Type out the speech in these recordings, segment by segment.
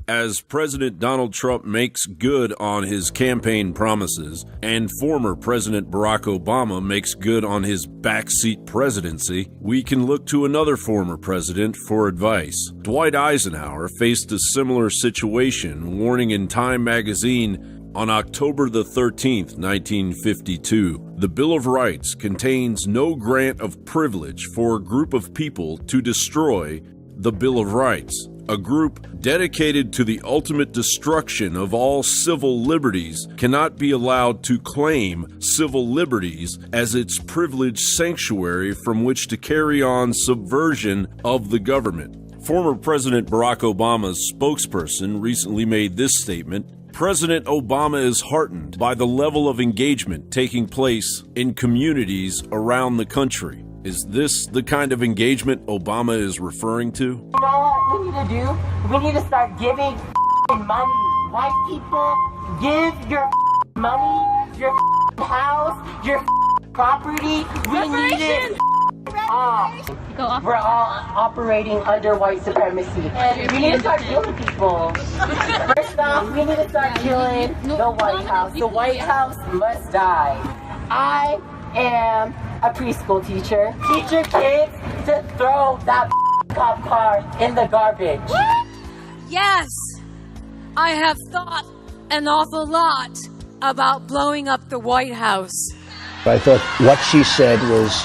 As President Donald Trump makes good on his campaign promises, and former President Barack Obama makes good on his backseat presidency, we can look to another former president for advice. Dwight Eisenhower faced a similar situation, warning in Time magazine on October the 13th, 1952, the Bill of Rights contains no grant of privilege for a group of people to destroy the Bill of Rights. A group dedicated to the ultimate destruction of all civil liberties cannot be allowed to claim civil liberties as its privileged sanctuary from which to carry on subversion of the government. Former President Barack Obama's spokesperson recently made this statement: President Obama is heartened by the level of engagement taking place in communities around the country. Is this the kind of engagement Obama is referring to? You know what we need to do? We need to start giving money. White people, give your money, your house, your property. We need it. We're all operating under white supremacy. And we need to start killing people. First off, we need to start killing the White House. The White House must die. I am a preschool teacher. Teach your kids to throw that cop car in the garbage. Yes, I have thought an awful lot about blowing up the White House. I thought what she said was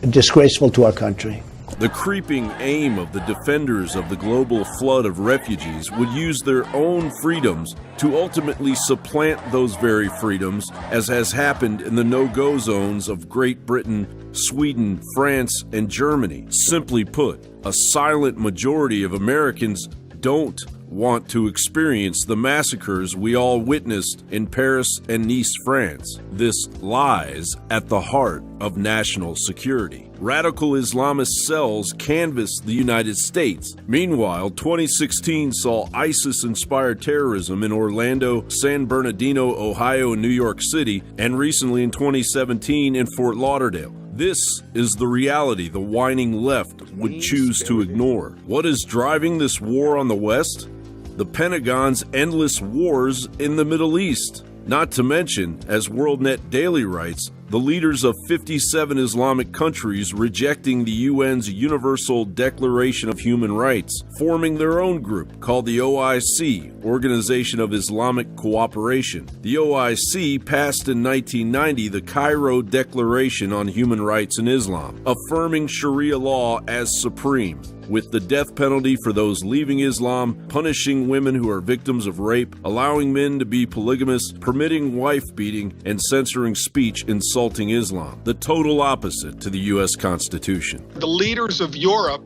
disgraceful to our country. The creeping aim of the defenders of the global flood of refugees would use their own freedoms to ultimately supplant those very freedoms, as has happened in the no-go zones of Great Britain, Sweden, France, and Germany. Simply put, a silent majority of Americans don't want to experience the massacres we all witnessed in Paris and Nice, France. This lies at the heart of national security. Radical Islamist cells canvassed the United States. Meanwhile, 2016 saw ISIS-inspired terrorism in Orlando, San Bernardino, Ohio, and New York City, and recently in 2017 in Fort Lauderdale. This is the reality the whining left would choose to ignore. What is driving this war on the West? The Pentagon's endless wars in the Middle East. Not to mention, as WorldNet Daily writes, the leaders of 57 Islamic countries rejecting the UN's Universal Declaration of Human Rights, forming their own group called the OIC, Organization of Islamic Cooperation. The OIC passed in 1990 the Cairo Declaration on Human Rights in Islam, affirming Sharia law as supreme, with the death penalty for those leaving Islam, punishing women who are victims of rape, allowing men to be polygamous, permitting wife-beating, and censoring speech insulting Islam. The total opposite to the U.S. Constitution. The leaders of Europe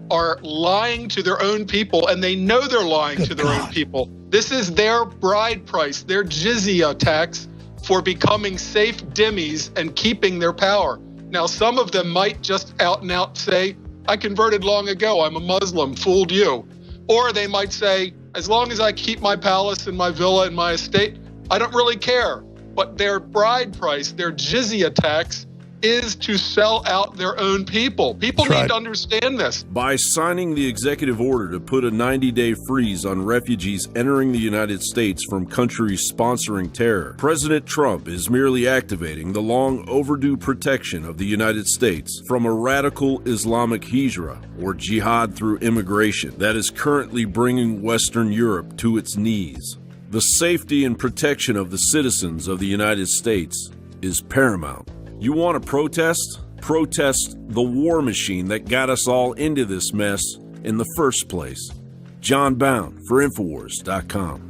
are lying to their own people, and they know they're lying to their own people. This is their bride price, their jizya tax for becoming safe dhimmis and keeping their power. Now, some of them might just out and out say, I converted long ago, I'm a Muslim, fooled you. Or they might say, as long as I keep my palace and my villa and my estate, I don't really care. But their bride price, their jizya tax, is to sell out their own people. People need to understand this. By signing the executive order to put a 90-day freeze on refugees entering the United States from countries sponsoring terror, President Trump is merely activating the long overdue protection of the United States from a radical Islamic hijra, or jihad through immigration, that is currently bringing Western Europe to its knees. The safety and protection of the citizens of the United States is paramount. You want to protest? Protest the war machine that got us all into this mess in the first place. John Bound for Infowars.com.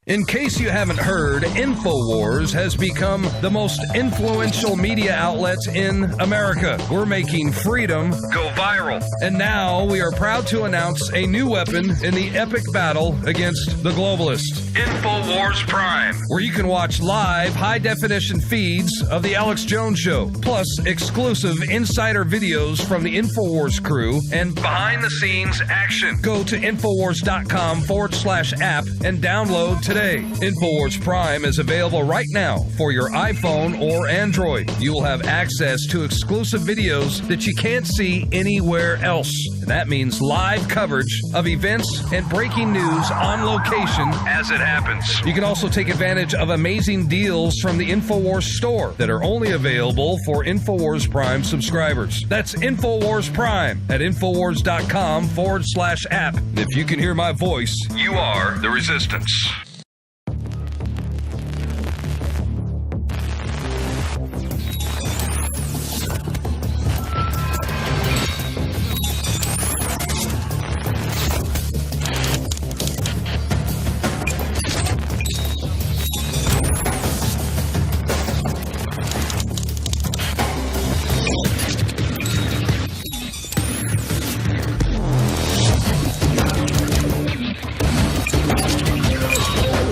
In case you haven't heard, InfoWars has become the most influential media outlet in America. We're making freedom go viral. And now we are proud to announce a new weapon in the epic battle against the globalists. InfoWars Prime, where you can watch live high-definition feeds of The Alex Jones Show, plus exclusive insider videos from the InfoWars crew and behind-the-scenes action. Go to Infowars.com/app and download today. today. InfoWars Prime is available right now for your iPhone or Android. You will have access to exclusive videos that you can't see anywhere else. And that means live coverage of events and breaking news on location as it happens. You can also take advantage of amazing deals from the InfoWars store that are only available for InfoWars Prime subscribers. That's InfoWars Prime at Infowars.com/app. If you can hear my voice, you are the resistance.